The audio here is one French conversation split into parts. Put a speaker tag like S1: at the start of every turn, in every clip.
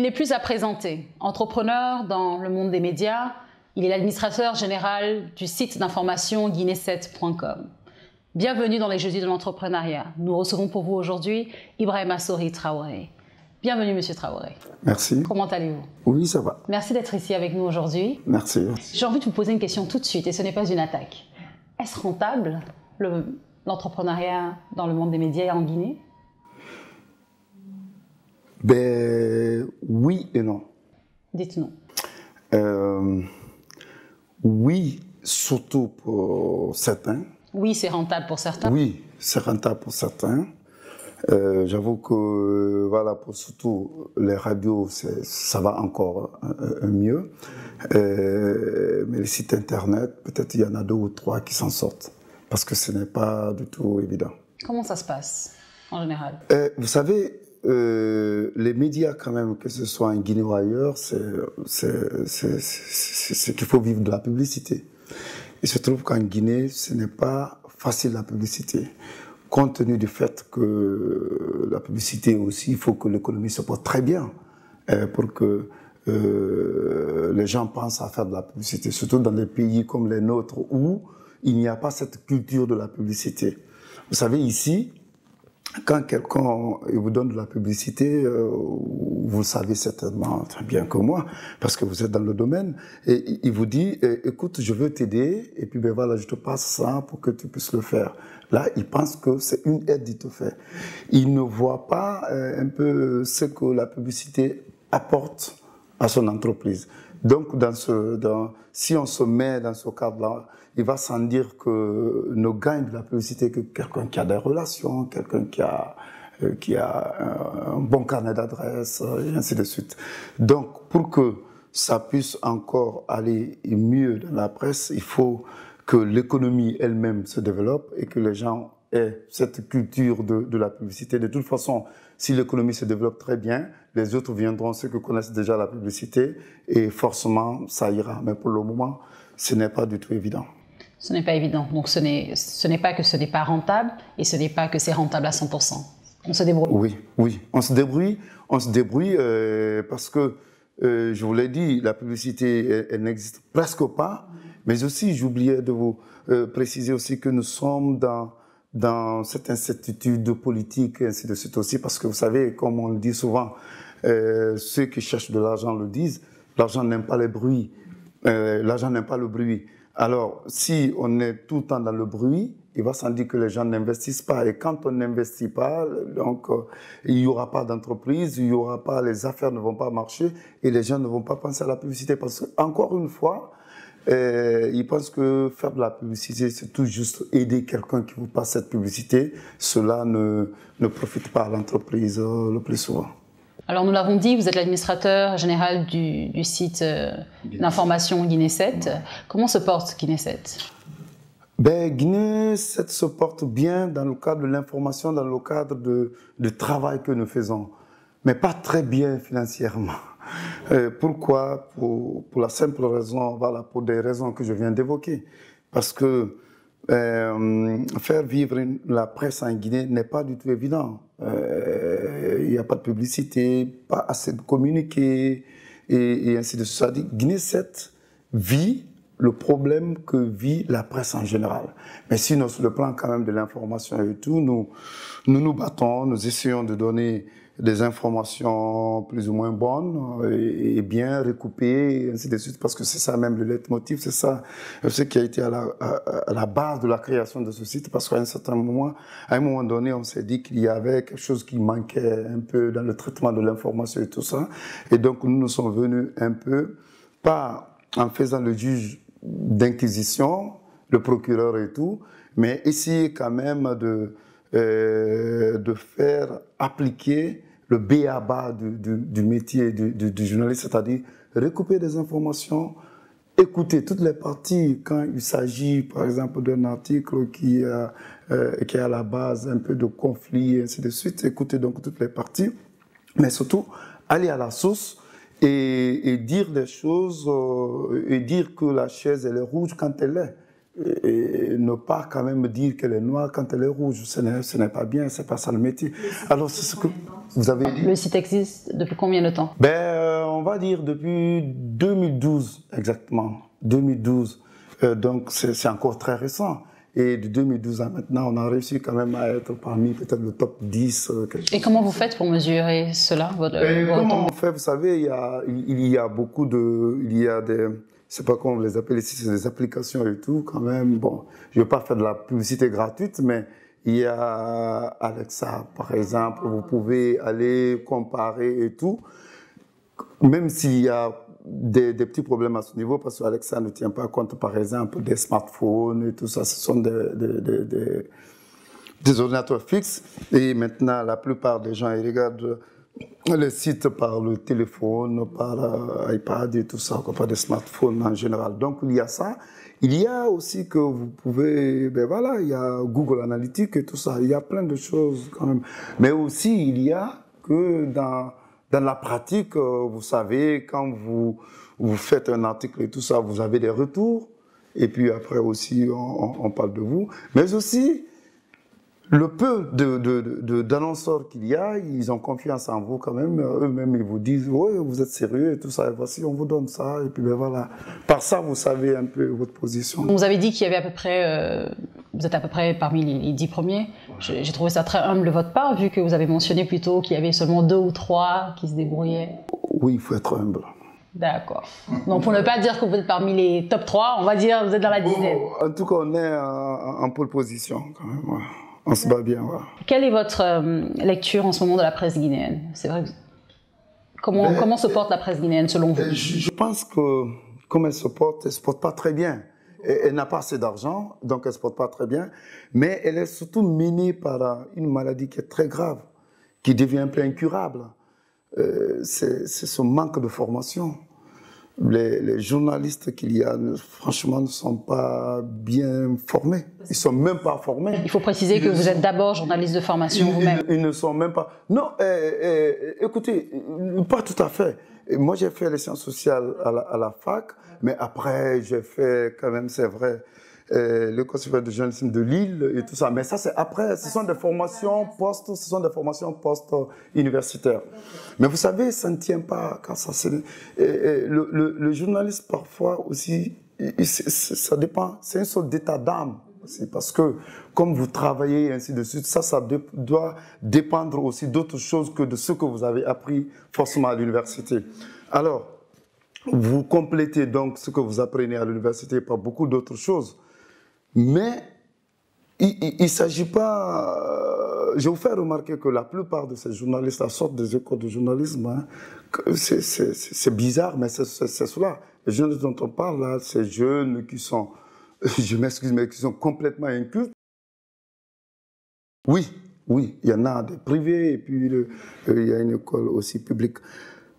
S1: n'est plus à présenter. Entrepreneur dans le monde des médias, il est l'administrateur général du site d'information guinée7.com. Bienvenue dans les Jeudis de l'entrepreneuriat. Nous recevons pour vous aujourd'hui Ibrahima Sori Traoré. Bienvenue, Monsieur Traoré.
S2: Merci.
S1: Comment allez-vous?
S2: Oui, ça va.
S1: Merci d'être ici avec nous aujourd'hui.
S2: Merci.
S1: J'ai envie de vous poser une question tout de suite, et ce n'est pas une attaque. Est-ce rentable, l'entrepreneuriat dans le monde des médias en Guinée?
S2: Ben, oui et non.
S1: Dites-nous.
S2: Oui, surtout pour certains.
S1: Oui, c'est rentable pour certains.
S2: Oui, c'est rentable pour certains. J'avoue que, voilà, pour surtout les radios, ça va encore mieux. Mais les sites internet, peut-être il y en a 2 ou 3 qui s'en sortent. Parce que ce n'est pas du tout évident.
S1: Comment ça se passe, en général?
S2: Vous savez, les médias, quand même, que ce soit en Guinée ou ailleurs, c'est qu'il faut vivre de la publicité. Il se trouve qu'en Guinée, ce n'est pas facile la publicité. Compte tenu du fait que la publicité aussi, il faut que l'économie se porte très bien pour que les gens pensent à faire de la publicité, surtout dans des pays comme les nôtres où il n'y a pas cette culture de la publicité. Vous savez, ici, quand quelqu'un vous donne de la publicité, vous le savez certainement très bien que moi, parce que vous êtes dans le domaine, et il vous dit, écoute, je veux t'aider, et puis ben voilà, je te passe ça pour que tu puisses le faire. Là, il pense que c'est une aide qu'il te fait. Il ne voit pas un peu ce que la publicité apporte à son entreprise. Donc, si on se met dans ce cadre-là, il va sans dire que ne gagne de la publicité que quelqu'un qui a des relations, quelqu'un qui a un bon carnet d'adresses, et ainsi de suite. Donc, pour que ça puisse encore aller mieux dans la presse, il faut que l'économie elle-même se développe et que les gens aient cette culture de la publicité. De toute façon, si l'économie se développe très bien, les autres viendront, ceux qui connaissent déjà la publicité, et forcément, ça ira. Mais pour le moment, ce n'est pas du tout évident.
S1: Ce n'est pas évident. Donc ce n'est pas que ce n'est pas rentable, et ce n'est pas que c'est rentable à 100%. On se débrouille.
S2: Oui, on se débrouille parce que, je vous l'ai dit, la publicité, elle n'existe presque pas. Mais aussi, j'oubliais de vous préciser aussi que nous sommes dans cette incertitude politique, et ainsi de suite aussi, parce que vous savez, comme on le dit souvent, ceux qui cherchent de l'argent le disent, l'argent n'aime pas les bruits, l'argent n'aime pas le bruit. Alors, si on est tout le temps dans le bruit, il va sans dire que les gens n'investissent pas. Et quand on n'investit pas, donc il n'y aura pas d'entreprise, il y aura pas, les affaires ne vont pas marcher et les gens ne vont pas penser à la publicité. Parce que, encore une fois, ils pensent que faire de la publicité, c'est tout juste aider quelqu'un qui vous passe cette publicité. Cela ne profite pas à l'entreprise le plus souvent.
S1: Alors nous l'avons dit, vous êtes l'administrateur général du site d'information Guinée7. Comment se porte Guinée7?
S2: Ben, Guinée7 se porte bien dans le cadre de l'information, dans le cadre de travail que nous faisons, mais pas très bien financièrement. Pourquoi? Pour la simple raison, voilà, pour des raisons que je viens d'évoquer. Parce que faire vivre la presse en Guinée n'est pas du tout évident. Il n'y a pas de publicité, pas assez de communiqués, et ainsi de suite. Ça dit, Guinée7 vit le problème que vit la presse en général. Mais sinon, sur le plan quand même de l'information et tout, nous battons, nous essayons de donner des informations plus ou moins bonnes et bien recoupées, et ainsi de suite, parce que c'est ça même le leitmotiv, c'est ça ce qui a été à la base de la création de ce site, parce qu'à un moment donné, on s'est dit qu'il y avait quelque chose qui manquait un peu dans le traitement de l'information et tout ça, et donc nous sommes venus un peu, pas en faisant le juge d'inquisition, le procureur et tout, mais essayer quand même de faire appliquer le b.a.-ba du métier du journaliste, c'est-à-dire recouper des informations, écouter toutes les parties quand il s'agit, par exemple, d'un article qui est à la base un peu de conflit, et ainsi de suite, écouter donc toutes les parties, mais surtout aller à la source et dire des choses, et dire que la chaise elle est rouge quand elle est. Et ne pas quand même dire qu'elle est noire quand elle est rouge, ce n'est pas bien, c'est pas ça le métier. Alors c'est ce que vous avez dit.
S1: Le site existe depuis combien de temps?
S2: va dire depuis 2012 exactement. 2012. Donc c'est encore très récent. Et de 2012 à maintenant, on a réussi quand même à être parmi peut-être le top 10.
S1: Et comment vous faites pour mesurer cela,
S2: comment on fait? Vous savez, il y a beaucoup de... Il y a des... Je ne sais pas comment on les appelle ici, c'est des applications et tout quand même. Bon, je ne vais pas faire de la publicité gratuite, mais il y a Alexa, par exemple. Vous pouvez aller comparer et tout. Même s'il y a des petits problèmes à ce niveau, parce que Alexa ne tient pas compte, par exemple, des smartphones et tout ça. Ce sont des ordinateurs fixes. Et maintenant, la plupart des gens, ils regardent les sites par le téléphone, par iPad et tout ça, pas des smartphones en général. Donc, il y a ça. Il y a aussi que vous pouvez, ben voilà, il y a Google Analytics et tout ça. Il y a plein de choses quand même. Mais aussi, il y a que dans la pratique, vous savez, quand vous faites un article et tout ça, vous avez des retours. Et puis après aussi, on parle de vous. Mais aussi, le peu d'annonceurs qu'il y a, ils ont confiance en vous quand même. Eux-mêmes, ils vous disent, oui, vous êtes sérieux et tout ça. Et voici, on vous donne ça. Et puis ben voilà. Par ça, vous savez un peu votre position.
S1: Vous avez dit qu'il y avait à peu près, vous êtes à peu près parmi les 10 premiers. J'ai trouvé ça très humble de votre part, vu que vous avez mentionné plus tôt qu'il y avait seulement 2 ou 3 qui se débrouillaient.
S2: Oui, il faut être humble.
S1: D'accord. Donc pour ne pas dire que vous êtes parmi les top 3, on va dire que vous êtes dans la dizaine.
S2: En tout cas, on est en pole position quand même. Ouais. On se bat bien. Ouais.
S1: Quelle est votre lecture en ce moment de la presse guinéenne? C'est vrai. Comment se porte la presse guinéenne selon vous?
S2: Je pense que comme elle se porte pas très bien. Elle n'a pas assez d'argent, donc elle ne se porte pas très bien. Mais elle est surtout menée par une maladie qui est très grave, qui devient un peu incurable. C'est ce manque de formation. Les journalistes qu'il y a, franchement, ne sont pas bien formés. Ils ne sont même pas formés.
S1: Il faut préciser que vous êtes d'abord journaliste de formation vous-même.
S2: Ils ne sont même pas... Non, écoutez, pas tout à fait. Moi, j'ai fait les sciences sociales à la fac, mais après, j'ai fait quand même, c'est vrai, l'école supérieure de journalisme de Lille et tout ça. Mais ça, c'est après. Ce sont des formations post-universitaires. Mais vous savez, ça ne tient pas quand ça. Le journaliste, parfois aussi, ça dépend. C'est une sorte d'état d'âme. Parce que, comme vous travaillez et ainsi de suite, ça doit dépendre aussi d'autres choses que de ce que vous avez appris forcément à l'université. Alors, vous complétez donc ce que vous apprenez à l'université par beaucoup d'autres choses. Mais il ne s'agit pas... je vais vous faire remarquer que la plupart de ces journalistes sortent des écoles de journalisme. Hein, c'est bizarre, mais c'est cela. Les jeunes dont on parle là, ces jeunes qui sont... je m'excuse, mais qui sont complètement incultes. Oui, il y en a des privés et puis il y a une école aussi publique.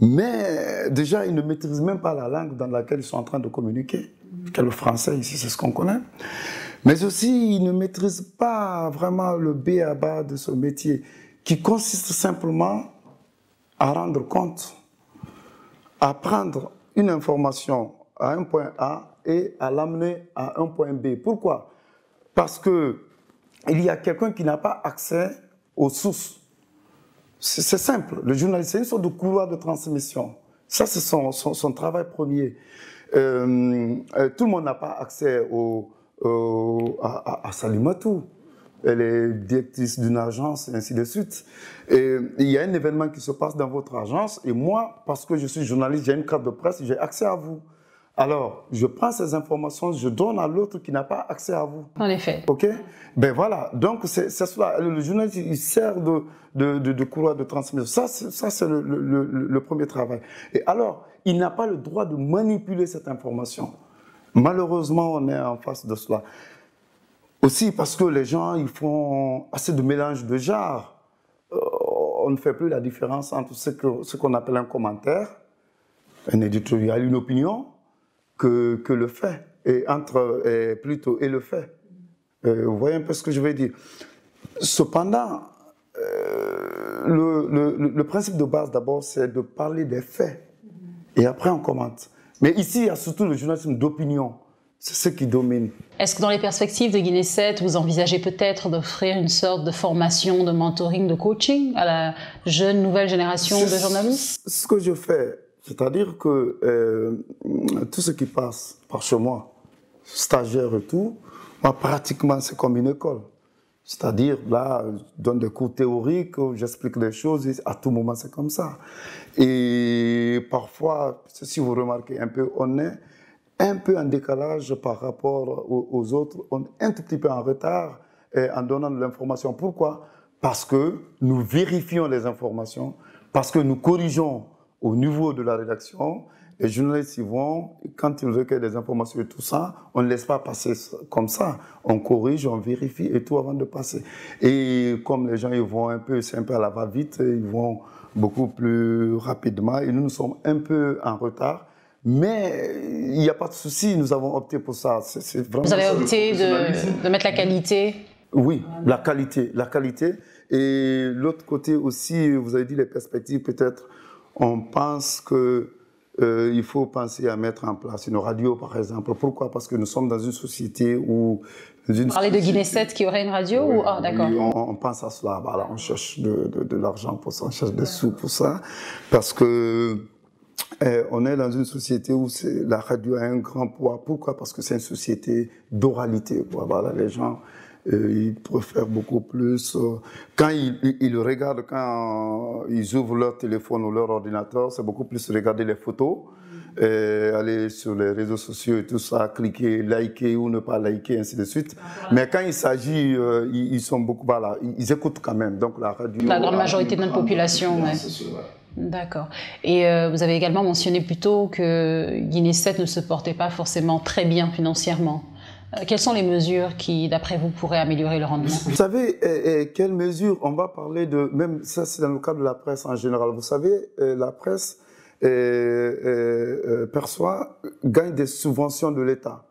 S2: Mais déjà, ils ne maîtrisent même pas la langue dans laquelle ils sont en train de communiquer, qui est le français ici, c'est ce qu'on connaît. Mais aussi, ils ne maîtrisent pas vraiment le b.a.-ba de ce métier, qui consiste simplement à rendre compte, à prendre une information à un point A et à l'amener à un point B. Pourquoi? Parce qu'il y a quelqu'un qui n'a pas accès aux sources. C'est simple. Le journaliste, c'est une sorte de couloir de transmission. Ça, c'est son travail premier. Tout le monde n'a pas accès à Salimatou. Elle est directrice d'une agence et ainsi de suite. Et il y a un événement qui se passe dans votre agence et moi, parce que je suis journaliste, j'ai une carte de presse, j'ai accès à vous. Alors, je prends ces informations, je donne à l'autre qui n'a pas accès à vous.
S1: En effet.
S2: OK? Ben voilà. Donc, c'est cela. Le journaliste, il sert de couloir de transmission. Ça c'est le premier travail. Et alors, il n'a pas le droit de manipuler cette information. Malheureusement, on est en face de cela. Aussi parce que les gens, ils font assez de mélange de genres. On ne fait plus la différence entre ce qu'on appelle un commentaire, un éditorial, une opinion, que le fait, et le fait. Vous voyez un peu ce que je veux dire. Cependant, le principe de base d'abord, c'est de parler des faits, et après on commente. Mais ici, il y a surtout le journalisme d'opinion. C'est ce qui domine. Est-ce
S1: que dans les perspectives de Guinée 7, vous envisagez peut-être d'offrir une sorte de formation, de mentoring, de coaching à la jeune nouvelle génération de journalistes?
S2: Ce que je fais, C'est-à-dire que tout ce qui passe par chez moi, stagiaire et tout, moi, pratiquement, c'est comme une école. C'est-à-dire, là, je donne des cours théoriques, j'explique des choses, et à tout moment, c'est comme ça. Et parfois, si vous remarquez un peu, on est un peu en décalage par rapport aux autres, on est un tout petit peu en retard en donnant de l'information. Pourquoi? Parce que nous vérifions les informations, parce que nous corrigeons au niveau de la rédaction. Les journalistes, ils vont, quand ils recueillent des informations et tout ça, on ne laisse pas passer comme ça. On corrige, on vérifie et tout avant de passer. Et comme les gens, ils vont un peu, c'est un peu à la va-vite, ils vont beaucoup plus rapidement et nous sommes un peu en retard. Mais il n'y a pas de souci, nous avons opté pour ça. C'est vraiment
S1: vous avez opté de mettre la qualité?
S2: Oui, la qualité. Et l'autre côté aussi, vous avez dit les perspectives, peut-être, on pense que il faut penser à mettre en place une radio, par exemple. Pourquoi? Parce que nous sommes dans une société où...
S1: Vous parlez de Guinée 7 qui aurait une radio?
S2: Oui,
S1: ou... oh, d'accord.
S2: Oui, on pense à cela. Voilà, on cherche de l'argent pour ça, on cherche des sous pour ça. Parce que on est dans une société où la radio a un grand poids. Pourquoi? Parce que c'est une société d'oralité. Voilà, les gens... ils préfèrent beaucoup plus. Quand ils regardent, quand ils ouvrent leur téléphone ou leur ordinateur, c'est beaucoup plus regarder les photos, aller sur les réseaux sociaux et tout ça, cliquer, liker ou ne pas liker, ainsi de suite. Mais quand il s'agit, ils sont beaucoup, voilà, ils écoutent quand même. Donc la radio.
S1: La grande majorité de notre population, ouais. D'accord. Et vous avez également mentionné plus tôt que Guinée 7 ne se portait pas forcément très bien financièrement. Quelles sont les mesures qui, d'après vous, pourraient améliorer le rendement?
S2: Vous savez, quelles mesures? On va parler de... Même ça, c'est dans le cadre de la presse en général. Vous savez, la presse gagne des subventions de l'État.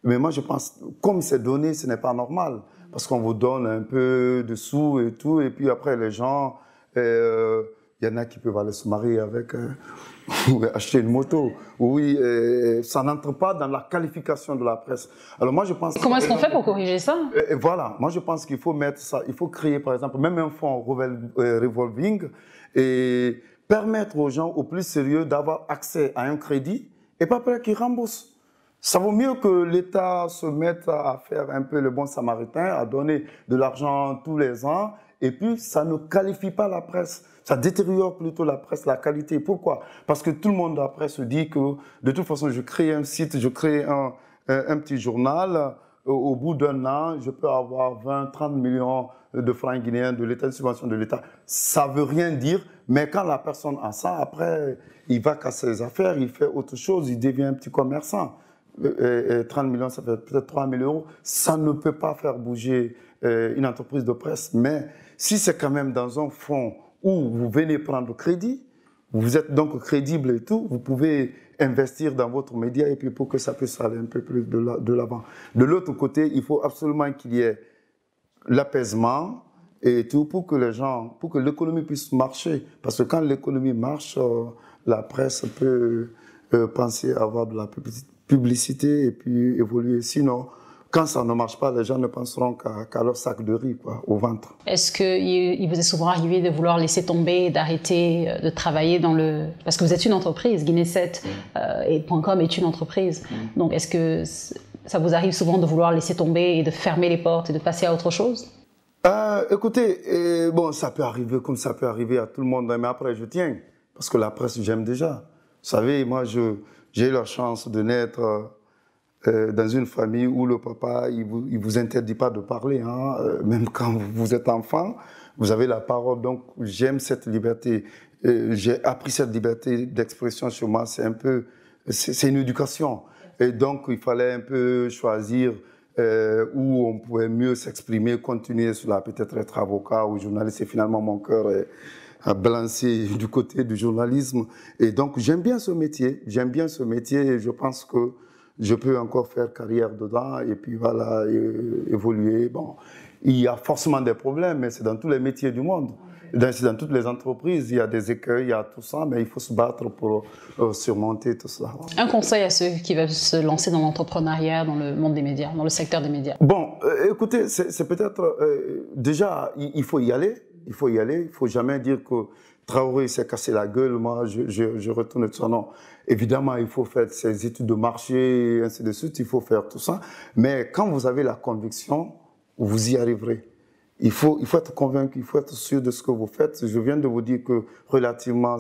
S2: Mais moi, je pense, comme c'est donné, ce n'est pas normal. Parce qu'on vous donne un peu de sous et tout. Et puis après, les gens... Il y en a qui peuvent aller se marier avec... ou acheter une moto. Oui, ça n'entre pas dans la qualification de la presse. Alors moi, je pense...
S1: Comment est-ce qu'on fait pour corriger ça?
S2: Voilà, moi je pense qu'il faut mettre ça, il faut créer par exemple même un fonds revolving et permettre aux gens au plus sérieux d'avoir accès à un crédit et pas après qu'ils remboursent. Ça vaut mieux que l'État se mette à faire un peu le bon samaritain, à donner de l'argent tous les ans et puis ça ne qualifie pas la presse. Ça détériore plutôt la presse, la qualité. Pourquoi? Parce que tout le monde après se dit que de toute façon, je crée un site, je crée un petit journal. Au bout d'un an, je peux avoir 20, 30 millions de francs guinéens de l'État, de subvention de l'État. Ça ne veut rien dire, mais quand la personne a ça, après, il va casser les affaires, il fait autre chose, il devient un petit commerçant. 30 millions, ça fait peut-être 3 000 euros. Ça ne peut pas faire bouger une entreprise de presse. Mais si c'est quand même dans un fonds où vous venez prendre crédit, vous êtes donc crédible et tout, vous pouvez investir dans votre média et puis pour que ça puisse aller un peu plus de l'avant. De l'autre côté, il faut absolument qu'il y ait l'apaisement et tout pour que les gens, pour que l'économie puisse marcher. Parce que quand l'économie marche, la presse peut penser avoir de la publicité et puis évoluer. Sinon, quand ça ne marche pas, les gens ne penseront qu'à leur sac de riz, quoi, au ventre.
S1: Est-ce qu'il vous est souvent arrivé de vouloir laisser tomber, d'arrêter de travailler dans le... Parce que vous êtes une entreprise, Guinée 7 et .com est une entreprise. Donc est-ce que ça vous arrive souvent de vouloir laisser tomber et de fermer les portes et de passer à autre chose?
S2: Écoutez, bon, ça peut arriver comme ça peut arriver à tout le monde, mais après je tiens, parce que la presse, j'aime déjà. Vous savez, moi, j'ai eu la chance de naître... dans une famille où le papa, il vous interdit pas de parler, hein, même quand vous êtes enfant, vous avez la parole. Donc, j'aime cette liberté. J'ai appris cette liberté d'expression chez moi. C'est un peu, c'est une éducation. Et donc, il fallait un peu choisir où on pouvait mieux s'exprimer, continuer sur peut-être être avocat ou journaliste. Et finalement, mon cœur a balancé du côté du journalisme. Et donc, j'aime bien ce métier. J'aime bien ce métier et je pense que je peux encore faire carrière dedans et puis voilà, évoluer. Bon, il y a forcément des problèmes, mais c'est dans tous les métiers du monde. C'est dans toutes les entreprises, il y a des écueils, il y a tout ça, mais il faut se battre pour surmonter tout ça.
S1: Un conseil à ceux qui veulent se lancer dans l'entrepreneuriat, dans le monde des médias, dans le secteur des médias?
S2: Bon, écoutez, c'est peut-être... déjà, il faut y aller. Il faut y aller. Il ne faut jamais dire que Traoré s'est cassé la gueule, moi je retourne de son nom. Évidemment, il faut faire ses études de marché, et ainsi de suite, il faut faire tout ça. Mais quand vous avez la conviction, vous y arriverez. Il faut être convaincu, il faut être sûr de ce que vous faites. Je viens de vous dire que relativement,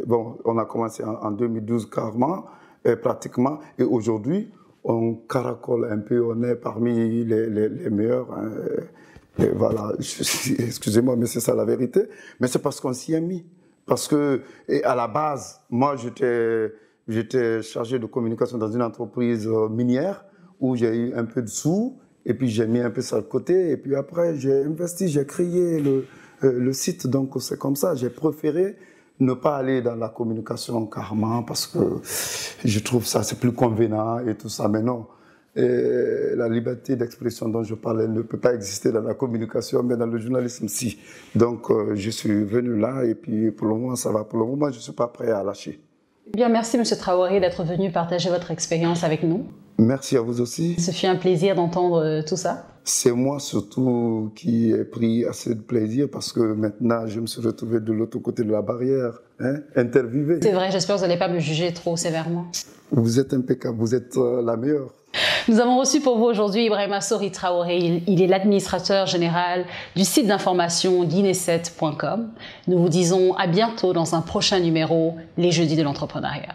S2: bon, on a commencé en 2012 carrément, pratiquement, et aujourd'hui, on caracole un peu, on est parmi les meilleurs. Hein, et voilà, excusez-moi, mais c'est ça la vérité. Mais c'est parce qu'on s'y est mis. Parce que, à la base, moi, j'étais chargé de communication dans une entreprise minière où j'ai eu un peu de sous. Et puis, j'ai mis un peu ça de côté. Et puis après, j'ai investi, j'ai créé le site. Donc, c'est comme ça. J'ai préféré ne pas aller dans la communication carrément parce que je trouve ça, c'est plus convenant et tout ça. Mais non, la liberté d'expression dont je parlais ne peut pas exister dans la communication, mais dans le journalisme, si. Donc, je suis venu là et puis pour le moment, ça va. Pour le moment, je ne suis pas prêt à lâcher.
S1: Bien, merci M. Traoré d'être venu partager votre expérience avec nous.
S2: Merci à vous aussi.
S1: Ce fut un plaisir d'entendre tout ça.
S2: C'est moi surtout qui ai pris assez de plaisir parce que maintenant, je me suis retrouvé de l'autre côté de la barrière, hein, interviewé.
S1: C'est vrai, j'espère que vous n'allez pas me juger trop sévèrement.
S2: Vous êtes impeccable, vous êtes la meilleure.
S1: Nous avons reçu pour vous aujourd'hui Ibrahima Sori Traoré. Il est l'administrateur général du site d'information guinée7.com. Nous vous disons à bientôt dans un prochain numéro, Les Jeudis de l'entrepreneuriat.